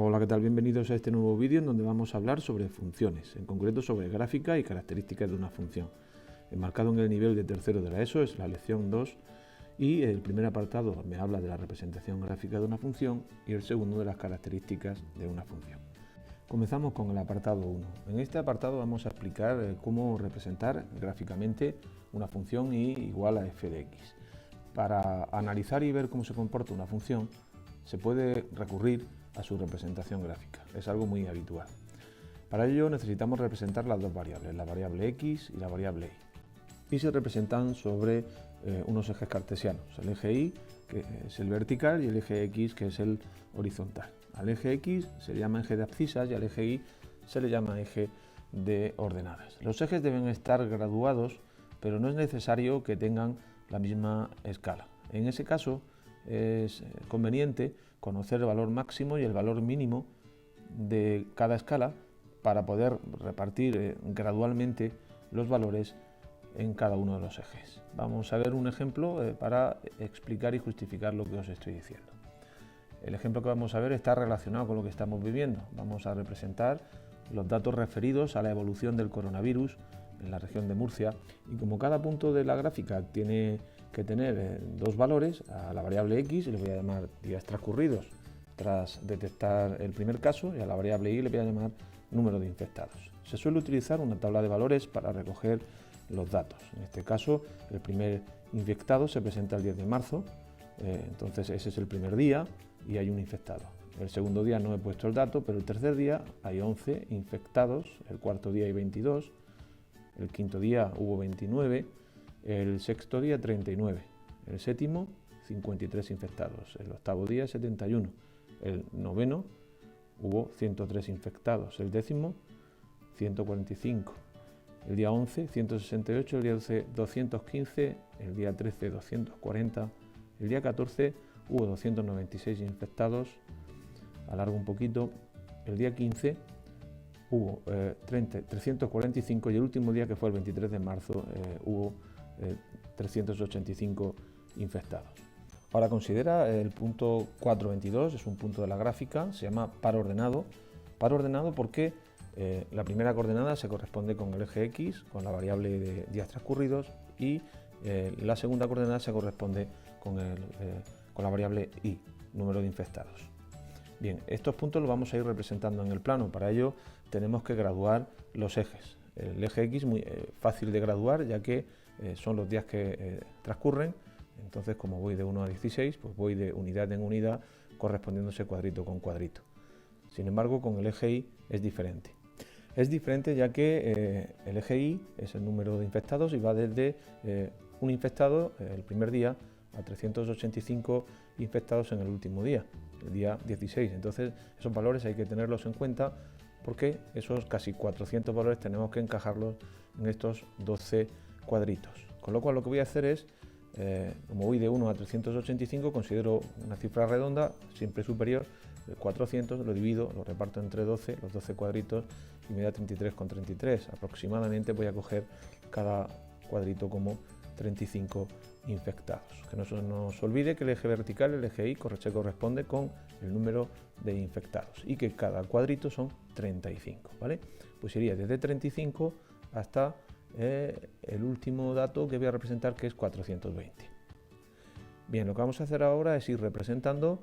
Hola, ¿qué tal? Bienvenidos a este nuevo vídeo en donde vamos a hablar sobre funciones, en concreto sobre gráfica y características de una función. Enmarcado en el nivel de tercero de la ESO es la lección 2 y el primer apartado me habla de la representación gráfica de una función y el segundo de las características de una función. Comenzamos con el apartado 1. En este apartado vamos a explicar cómo representar gráficamente una función y igual a f de x. Para analizar y ver cómo se comporta una función se puede recurrir a su representación gráfica. Es algo muy habitual. Para ello necesitamos representar las dos variables, la variable x y la variable y. Y se representan sobre unos ejes cartesianos, el eje y, que es el vertical, y el eje x, que es el horizontal. Al eje x se le llama eje de abscisas y al eje y se le llama eje de ordenadas. Los ejes deben estar graduados, pero no es necesario que tengan la misma escala. En ese caso es conveniente conocer el valor máximo y el valor mínimo de cada escala para poder repartir gradualmente los valores en cada uno de los ejes. Vamos a ver un ejemplo para explicar y justificar lo que os estoy diciendo. El ejemplo que vamos a ver está relacionado con lo que estamos viviendo. Vamos a representar los datos referidos a la evolución del coronavirus en la región de Murcia, y como cada punto de la gráfica tiene que tener dos valores, a la variable x le voy a llamar días transcurridos tras detectar el primer caso, y a la variable y le voy a llamar número de infectados. Se suele utilizar una tabla de valores para recoger los datos. En este caso, el primer infectado se presenta el 10 de marzo, entonces ese es el primer día y hay un infectado. El segundo día no he puesto el dato, pero el tercer día hay 11 infectados, el cuarto día hay 22, el quinto día hubo 29, el sexto día 39, el séptimo 53 infectados, el octavo día 71, el noveno hubo 103 infectados, el décimo 145, el día 11 168, el día 12 215, el día 13 240, el día 14 hubo 296 infectados, alargo un poquito, el día 15 hubo 345 y el último día, que fue el 23 de marzo, hubo 385 infectados. Ahora considera el punto 422, es un punto de la gráfica, se llama par ordenado. Par ordenado porque la primera coordenada se corresponde con el eje x, con la variable de días transcurridos, y la segunda coordenada se corresponde con la variable y, número de infectados. Bien, estos puntos los vamos a ir representando en el plano. Para ello tenemos que graduar los ejes. El eje x muy fácil de graduar, ya que son los días que transcurren. Entonces, como voy de 1 a 16, pues voy de unidad en unidad, correspondiéndose cuadrito con cuadrito. Sin embargo, con el eje y es diferente. Es diferente ya que el eje y es el número de infectados y va desde un infectado el primer día a 385 infectados en el último día, el día 16. Entonces, esos valores hay que tenerlos en cuenta porque esos casi 400 valores tenemos que encajarlos en estos 12 cuadritos. Con lo cual, lo que voy a hacer es, como voy de 1 a 385, considero una cifra redonda, siempre superior, 400, lo divido, lo reparto entre 12, los 12 cuadritos, y me da 33,33. Aproximadamente voy a coger cada cuadrito como 35 infectados. Que no se nos olvide que el eje vertical, el eje y, se corresponde con el número de infectados y que cada cuadrito son 35, ¿vale? Pues iría desde 35 hasta el último dato que voy a representar, que es 420. Bien, lo que vamos a hacer ahora es ir representando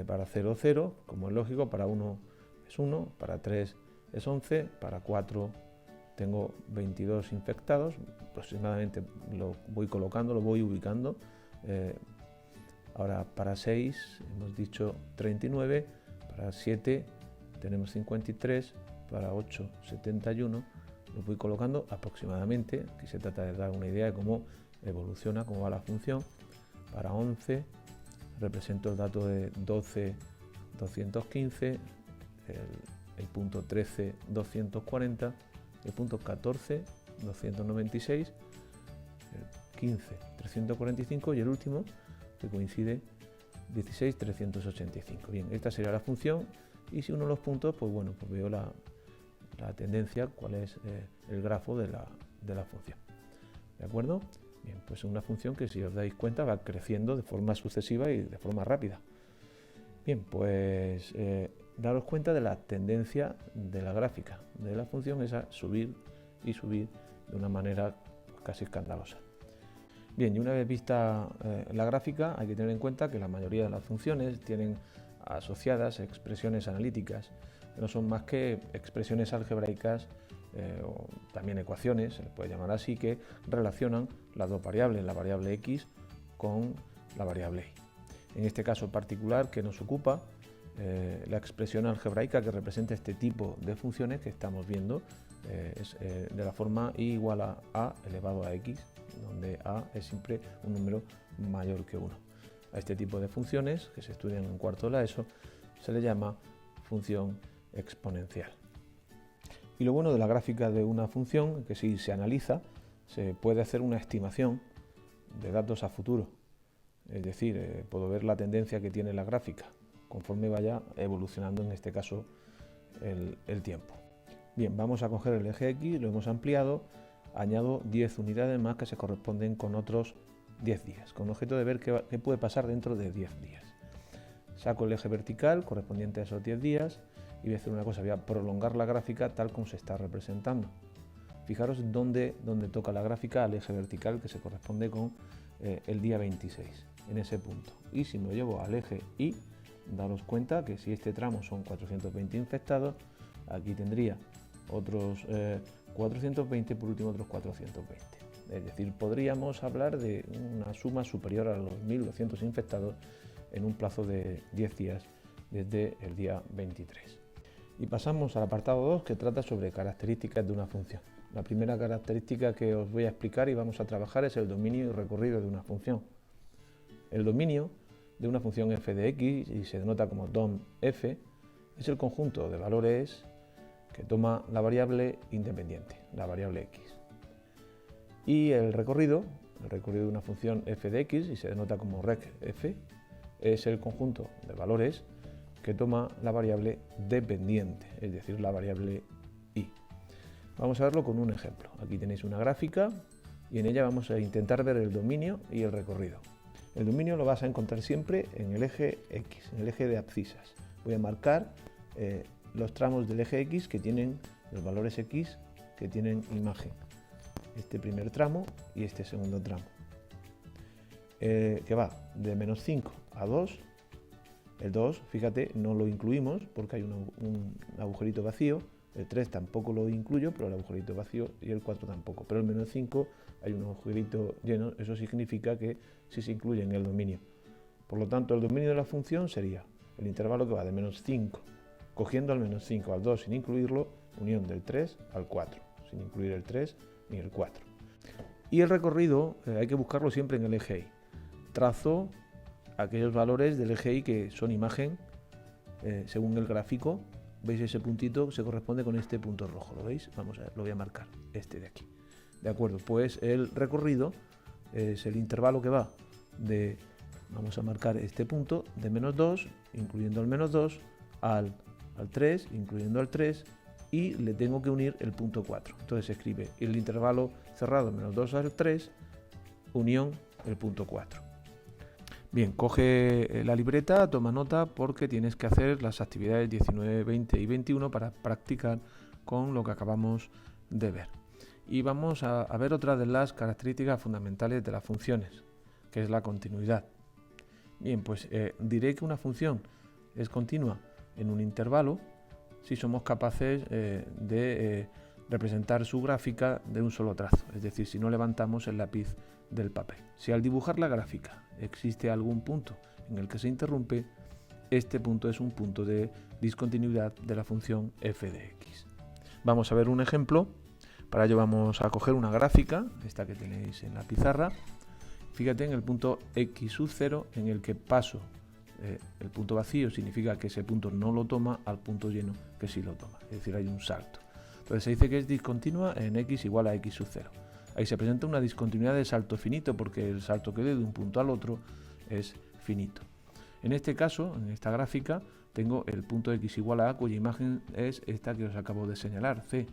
para 0, 0, como es lógico, para 1 es 1, para 3 es 11, para 4 tengo 22 infectados, aproximadamente lo voy colocando, lo voy ubicando. Ahora para 6 hemos dicho 39, para 7 tenemos 53, para 8 71, lo voy colocando aproximadamente. Aquí se trata de dar una idea de cómo evoluciona, cómo va la función. Para 11 represento el dato de 12 215, el punto 13 240, el punto 14 296, el 15 345 y el último, que coincide, 16 385. Bien, esta sería la función, y si uno de los puntos, pues bueno, pues veo la tendencia, cuál es el grafo de la función. ¿De acuerdo? Bien, pues es una función que, si os dais cuenta, va creciendo de forma sucesiva y de forma rápida. Bien, pues daros cuenta de la tendencia de la gráfica de la función es a subir y subir de una manera casi escandalosa. Bien, y una vez vista la gráfica, hay que tener en cuenta que la mayoría de las funciones tienen asociadas expresiones analíticas, que no son más que expresiones algebraicas o también ecuaciones, se les puede llamar así, que relacionan las dos variables, la variable x con la variable y. En este caso particular que nos ocupa, la expresión algebraica que representa este tipo de funciones que estamos viendo es de la forma y igual a elevado a x, donde a es siempre un número mayor que 1. A este tipo de funciones, que se estudian en cuarto de la ESO, se le llama función exponencial. Y lo bueno de la gráfica de una función es que si se analiza, se puede hacer una estimación de datos a futuro. Es decir, puedo ver la tendencia que tiene la gráfica conforme vaya evolucionando, en este caso, el tiempo. Bien, vamos a coger el eje X, lo hemos ampliado, añado 10 unidades más que se corresponden con otros 10 días, con objeto de ver qué puede pasar dentro de 10 días. Saco el eje vertical correspondiente a esos 10 días y voy a hacer una cosa, voy a prolongar la gráfica tal como se está representando. Fijaros dónde toca la gráfica al eje vertical que se corresponde con el día 26, en ese punto. Y si me lo llevo al eje Y, daros cuenta que si este tramo son 420 infectados, aquí tendría otros 420, por último otros 420. Es decir, podríamos hablar de una suma superior a los 1.200 infectados en un plazo de 10 días desde el día 23. Y pasamos al apartado 2, que trata sobre características de una función. La primera característica que os voy a explicar y vamos a trabajar es el dominio y recorrido de una función. El dominio de una función f de x, y se denota como dom f, es el conjunto de valores que toma la variable independiente, la variable x. Y el recorrido de una función f de x, y se denota como rec f, es el conjunto de valores que toma la variable dependiente, es decir, la variable y. Vamos a verlo con un ejemplo. Aquí tenéis una gráfica y en ella vamos a intentar ver el dominio y el recorrido. El dominio lo vas a encontrar siempre en el eje X, en el eje de abscisas. Voy a marcar los tramos del eje X que tienen los valores X que tienen imagen. Este primer tramo y este segundo tramo. Que va de menos 5 a 2. El 2, fíjate, no lo incluimos porque hay un agujerito vacío. El 3 tampoco lo incluyo, pero el agujerito vacío, y el 4 tampoco. Pero el menos 5 hay un agujerito lleno, eso significa que sí se incluye en el dominio. Por lo tanto, el dominio de la función sería el intervalo que va de menos 5, cogiendo al menos 5 al 2 sin incluirlo, unión del 3 al 4, sin incluir el 3 ni el 4. Y el recorrido hay que buscarlo siempre en el eje Y. Trazo aquellos valores del eje Y que son imagen, según el gráfico. ¿Veis ese puntito? Se corresponde con este punto rojo, ¿lo veis? Vamos a ver, lo voy a marcar, este de aquí. De acuerdo, pues el recorrido es el intervalo que va de, vamos a marcar este punto, de menos 2, incluyendo el menos 2, al 3, incluyendo el 3, y le tengo que unir el punto 4. Entonces se escribe el intervalo cerrado menos 2 al 3, unión el punto 4. Bien, coge la libreta, toma nota porque tienes que hacer las actividades 19, 20 y 21 para practicar con lo que acabamos de ver. Y vamos a ver otra de las características fundamentales de las funciones, que es la continuidad. Bien, pues diré que una función es continua en un intervalo si somos capaces de representar su gráfica de un solo trazo, es decir, si no levantamos el lápiz del papel. Si al dibujar la gráfica existe algún punto en el que se interrumpe, este punto es un punto de discontinuidad de la función f de x. Vamos a ver un ejemplo. Para ello vamos a coger una gráfica, esta que tenéis en la pizarra. Fíjate en el punto x sub 0 en el que paso el punto vacío, significa que ese punto no lo toma, al punto lleno que sí lo toma, es decir, hay un salto. Entonces se dice que es discontinua en x igual a x sub 0. Ahí se presenta una discontinuidad de salto finito porque el salto que doy de un punto al otro es finito. En este caso, en esta gráfica, tengo el punto x igual a cuya imagen es esta que os acabo de señalar, c.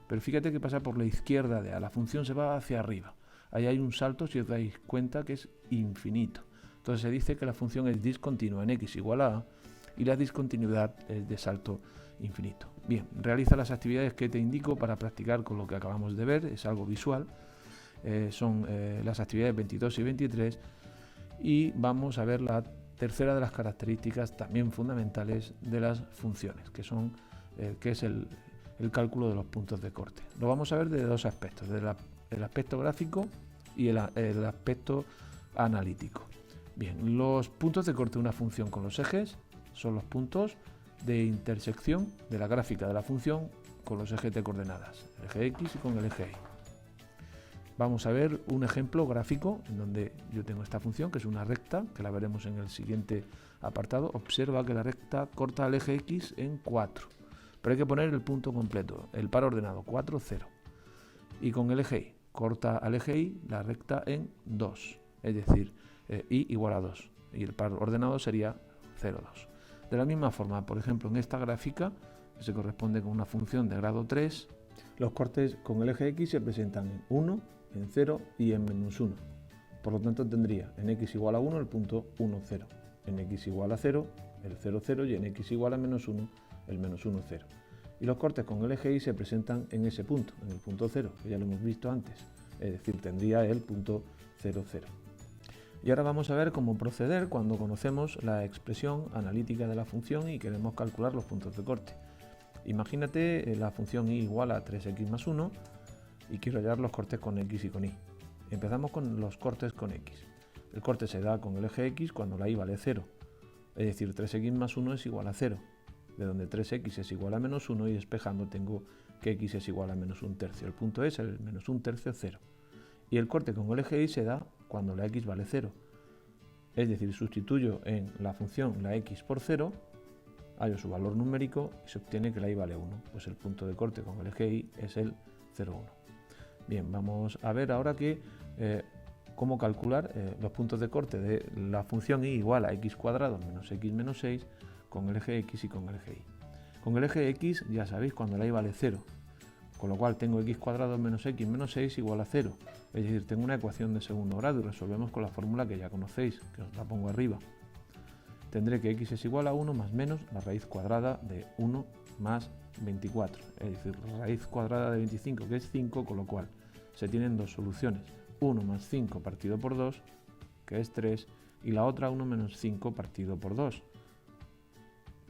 Pero fíjate que pasa por la izquierda de a, la función se va hacia arriba. Ahí hay un salto, si os dais cuenta, que es infinito. Entonces se dice que la función es discontinua en x igual a y la discontinuidad es de salto infinito. Bien, realiza las actividades que te indico para practicar con lo que acabamos de ver, es algo visual, son las actividades 22 y 23, y vamos a ver la tercera de las características también fundamentales de las funciones, que es el cálculo de los puntos de corte. Lo vamos a ver desde dos aspectos, desde el aspecto gráfico y el aspecto analítico. Bien, los puntos de corte de una función con los ejes son los puntos de intersección de la gráfica de la función con los ejes de coordenadas, el eje X y con el eje Y. Vamos a ver un ejemplo gráfico en donde yo tengo esta función, que es una recta, que la veremos en el siguiente apartado. Observa que la recta corta al eje X en 4, pero hay que poner el punto completo, el par ordenado, 4, 0. Y con el eje Y, corta al eje Y la recta en 2, es decir, Y igual a 2, y el par ordenado sería 0, 2. De la misma forma, por ejemplo, en esta gráfica, que se corresponde con una función de grado 3, los cortes con el eje X se presentan en 1, en 0 y en menos 1. Por lo tanto, tendría en X igual a 1 el punto 1, 0, en X igual a 0 el 0, 0 y en X igual a menos 1 el menos 1, 0. Y los cortes con el eje Y se presentan en ese punto, en el punto 0, que ya lo hemos visto antes, es decir, tendría el punto 0, 0. Y ahora vamos a ver cómo proceder cuando conocemos la expresión analítica de la función y queremos calcular los puntos de corte. Imagínate la función y igual a 3x más 1 y quiero hallar los cortes con x y con y. Empezamos con los cortes con x. El corte se da con el eje x cuando la y vale 0, es decir, 3x más 1 es igual a 0, de donde 3x es igual a menos 1 y despejando tengo que x es igual a menos 1/3. El punto es el menos 1/3, 0. Y el corte con el eje y se da cuando la x vale 0, es decir, sustituyo en la función la x por 0, hallo su valor numérico y se obtiene que la y vale 1, pues el punto de corte con el eje y es el 0, 1. Bien, vamos a ver ahora cómo calcular los puntos de corte de la función y igual a x cuadrado menos x menos 6 con el eje x y con el eje y. Con el eje x ya sabéis cuando la y vale 0, con lo cual tengo x cuadrado menos x menos 6 igual a 0, es decir, tengo una ecuación de segundo grado y resolvemos con la fórmula que ya conocéis, que os la pongo arriba. Tendré que x es igual a 1 más menos la raíz cuadrada de 1 más 24, es decir, la raíz cuadrada de 25, que es 5, con lo cual se tienen dos soluciones, 1 más 5 partido por 2, que es 3, y la otra 1 menos 5 partido por 2,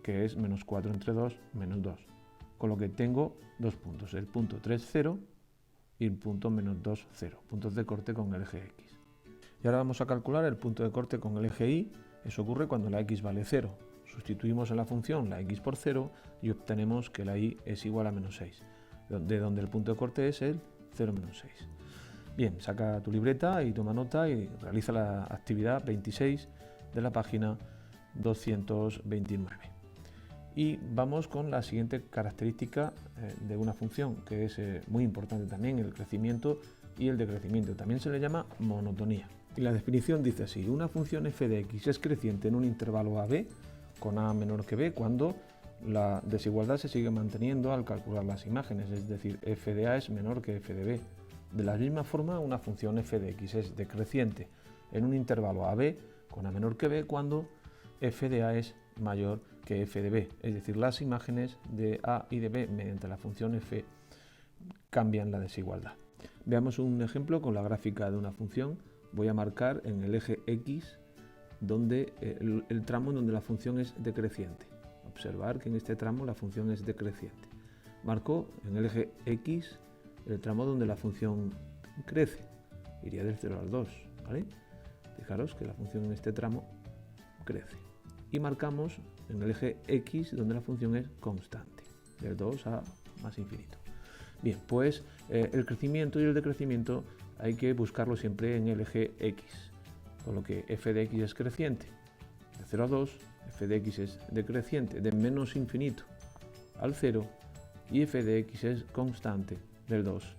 que es menos 4 entre 2, menos 2. Con lo que tengo dos puntos, el punto 3, 0 y el punto menos 2, 0, puntos de corte con el eje X. Y ahora vamos a calcular el punto de corte con el eje Y. Eso ocurre cuando la x vale 0. Sustituimos en la función la x por 0 y obtenemos que la y es igual a menos 6, de donde el punto de corte es el 0 menos 6. Bien, saca tu libreta y toma nota y realiza la actividad 26 de la página 229. Y vamos con la siguiente característica de una función, que es muy importante también, el crecimiento y el decrecimiento. También se le llama monotonía. Y la definición dice así: una función f de x es creciente en un intervalo a/b con a menor que b cuando la desigualdad se sigue manteniendo al calcular las imágenes, es decir, f de a es menor que f de b. De la misma forma, una función f de x es decreciente en un intervalo a/b con a menor que b cuando f de a es mayor que f de b, es decir, las imágenes de a y de b mediante la función f cambian la desigualdad. Veamos un ejemplo con la gráfica de una función. Voy a marcar en el eje x donde el tramo en donde la función es decreciente. Observar que en este tramo la función es decreciente. Marco en el eje x el tramo donde la función crece. Iría del 0 al 2, ¿vale? Fijaros que la función en este tramo crece. Y marcamos en el eje x donde la función es constante, del 2 a más infinito. Bien, pues el crecimiento y el decrecimiento hay que buscarlo siempre en el eje x, con lo que f de x es creciente de 0 a 2, f de x es decreciente de menos infinito al 0 y f de x es constante del 2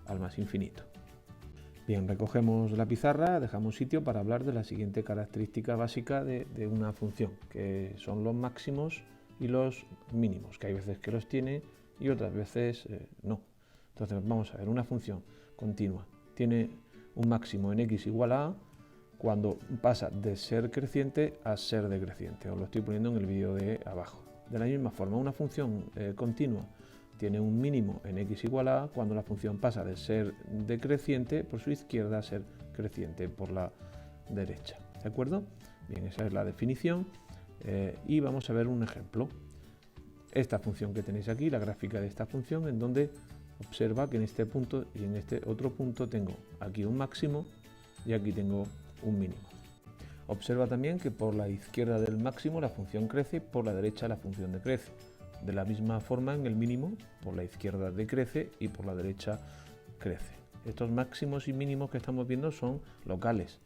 al más infinito. Bien, recogemos la pizarra, dejamos sitio para hablar de la siguiente característica básica de una función, que son los máximos y los mínimos, que hay veces que los tiene y otras veces no. Entonces vamos a ver, una función continua tiene un máximo en x igual a cuando pasa de ser creciente a ser decreciente. Os lo estoy poniendo en el vídeo de abajo. De la misma forma, una función continua tiene un mínimo en x igual a cuando la función pasa de ser decreciente por su izquierda a ser creciente por la derecha. ¿De acuerdo? Bien, esa es la definición y vamos a ver un ejemplo. Esta función que tenéis aquí, la gráfica de esta función, en donde observa que en este punto y en este otro punto tengo aquí un máximo y aquí tengo un mínimo. Observa también que por la izquierda del máximo la función crece, por la derecha la función decrece. De la misma forma en el mínimo, por la izquierda decrece y por la derecha crece. Estos máximos y mínimos que estamos viendo son locales,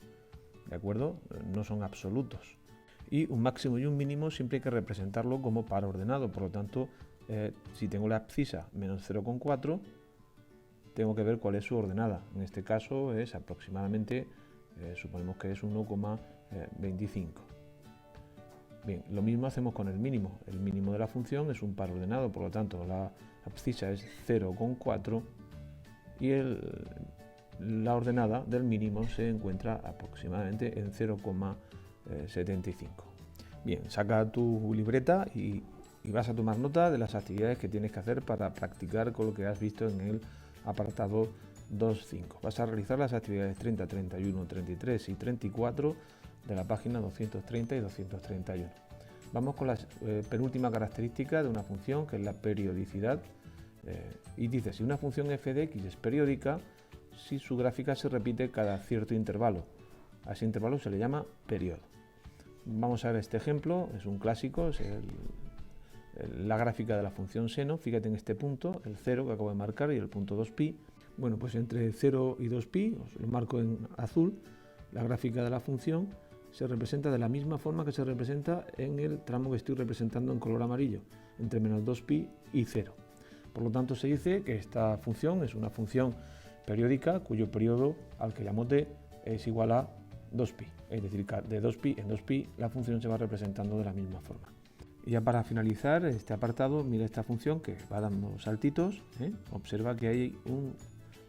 ¿de acuerdo? No son absolutos. Y un máximo y un mínimo siempre hay que representarlo como par ordenado, por lo tanto, si tengo la abscisa menos 0,4, tengo que ver cuál es su ordenada. En este caso es aproximadamente, suponemos que es 1,25. Bien, lo mismo hacemos con el mínimo. El mínimo de la función es un par ordenado, por lo tanto la abscisa es 0,4 y la ordenada del mínimo se encuentra aproximadamente en 0,75. Bien, saca tu libreta y vas a tomar nota de las actividades que tienes que hacer para practicar con lo que has visto en el apartado 2.5. Vas a realizar las actividades 30, 31, 33 y 34 de la página 230 y 231. Vamos con la penúltima característica de una función, que es la periodicidad. Y dice, si una función f de x es periódica, si su gráfica se repite cada cierto intervalo. A ese intervalo se le llama periodo. Vamos a ver este ejemplo, es un clásico, es la gráfica de la función seno. Fíjate en este punto, el 0 que acabo de marcar y el punto 2pi. Bueno, pues entre 0 y 2pi, os lo marco en azul, la gráfica de la función se representa de la misma forma que se representa en el tramo que estoy representando en color amarillo, entre menos 2pi y 0. Por lo tanto, se dice que esta función es una función periódica cuyo periodo al que llamo t es igual a 2pi. Es decir, que de 2pi en 2pi la función se va representando de la misma forma. Y ya para finalizar este apartado, mira esta función que va dando saltitos. Observa que hay un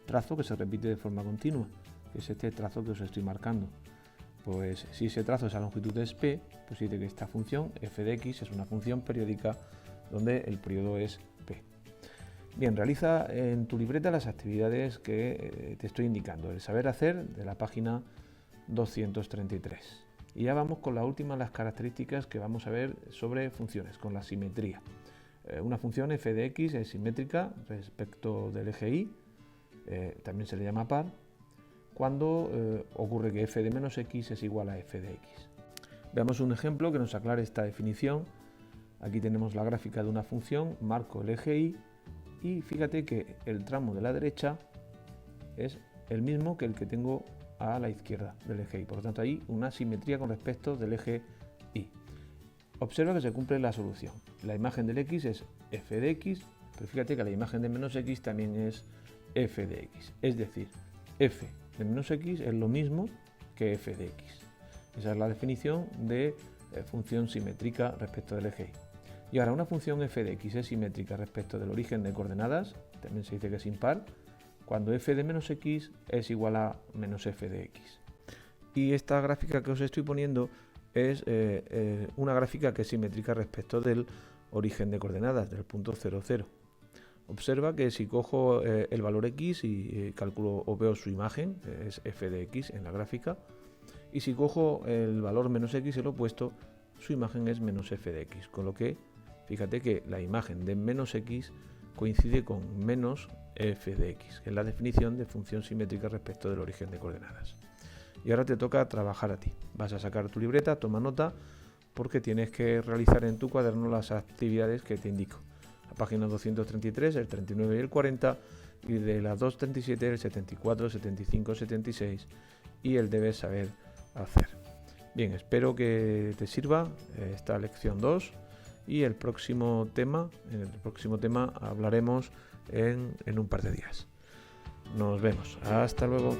trazo que se repite de forma continua, que es este trazo que os estoy marcando. Pues si ese trazo, esa longitud es p, pues dice que esta función f de x es una función periódica donde el periodo es p. Bien, realiza en tu libreta las actividades que te estoy indicando, el saber hacer de la página 233. Y ya vamos con la última de las características que vamos a ver sobre funciones, con la simetría. Una función f de x es simétrica respecto del eje y, también se le llama par, cuando ocurre que f de menos x es igual a f de x. Veamos un ejemplo que nos aclare esta definición. Aquí tenemos la gráfica de una función, marco el eje y fíjate que el tramo de la derecha es el mismo que el que tengo a la izquierda del eje y. Por lo tanto, hay una simetría con respecto del eje y. Observa que se cumple la solución. La imagen del x es f de x, pero fíjate que la imagen de menos x también es f de x. Es decir, f de menos x es lo mismo que f de x. Esa es la definición de función simétrica respecto del eje y. Y ahora, una función f de x es simétrica respecto del origen de coordenadas, también se dice que es impar, cuando f de menos x es igual a menos f de x. Y esta gráfica que os estoy poniendo es una gráfica que es simétrica respecto del origen de coordenadas, del punto 0, 0. Observa que si cojo el valor x y calculo o veo su imagen, es f de x en la gráfica, y si cojo el valor menos x, el opuesto, su imagen es menos f de x, con lo que fíjate que la imagen de menos x coincide con menos f de x, que es la definición de función simétrica respecto del origen de coordenadas. Y ahora te toca trabajar a ti. Vas a sacar tu libreta, toma nota, porque tienes que realizar en tu cuaderno las actividades que te indico. La página 233, el 39 y el 40, y de las 237, el 74, 75, 76 y el debes saber hacer. Bien, espero que te sirva esta lección 2 y en el próximo tema hablaremos en un par de días. Nos vemos. Hasta luego.